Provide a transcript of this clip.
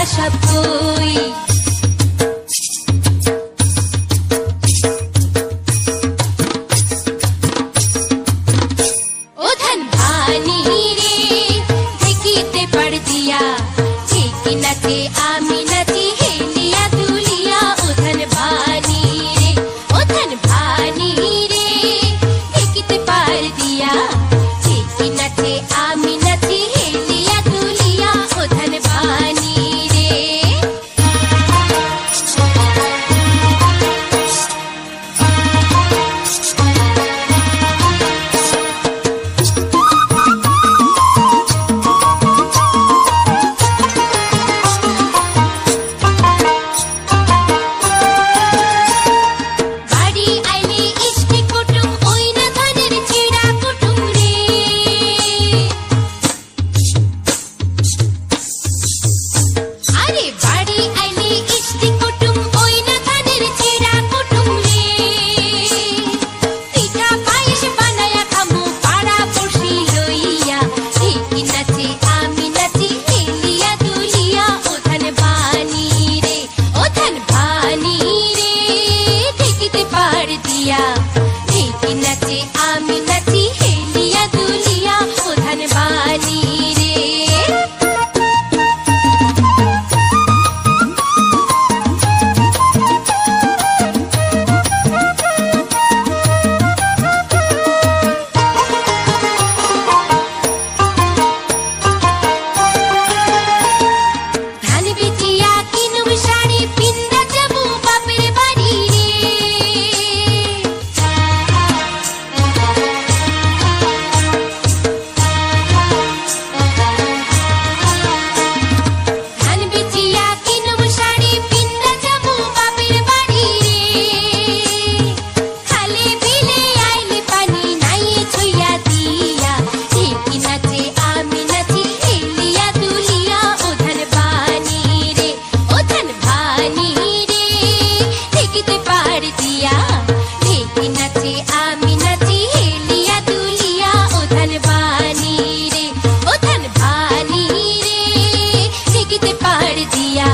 सब कोई। ओ धन भानी रे ढेकीते पड़ दिया, ढेकी नचे आमी नची हेलिया दुलिया। ओ धन भानी रे, ओ धन भानी रे ढेकीते पड़ दिया, ढेकी नचे आमी नची हेलिया दुलिया। ओ धन भानी रे। বাড়ি আইলে ইষ্টি কুটুম, ওই না ধনের ছেঁড়া কুটুম রে। আরে বাড়ি আইলে ইষ্টি কুটুম, ওই না ধনের ছেঁড়া কুটুম রে। পিঠা পায়েস বানায়া খামু পাড়া পড়শি লইয়া, ঢেকি নাচে আমি নাচি হেলিয়া দুলিয়া। ও ধন ভানি রে, ও ধন ভানি রে ঢেকিতে পাড় দিয়া, ঢেকি নাচে আমি নাচি হেলিয়া দুলিয়া। ও ধন ভানি রে। ধান বেচিয়া কিনুম শাড়ি, পিন্দা যাবো বাপের বাড়ি রে। ধান বেচিয়া কিনুম শাড়ি, পিন্দা যাবো বাপের বাড়ি রে। খালে বিলে আইলে পানি নাইয়ে ছুঁইয়া দিয়া, ঢেকি নাচে আমি নাচি হেলিয়া দুলিয়া। ও ধন ভানি রে, ও ধন ভানি রে ঢেকিতে পাড় দিয়া, ঢেকি নাচে আমি নাচি হেলিয়া দুলিয়া। ও ধন ভানি রে, ও ধন ভানি রে ঢেকিতে পাড় দিয়া।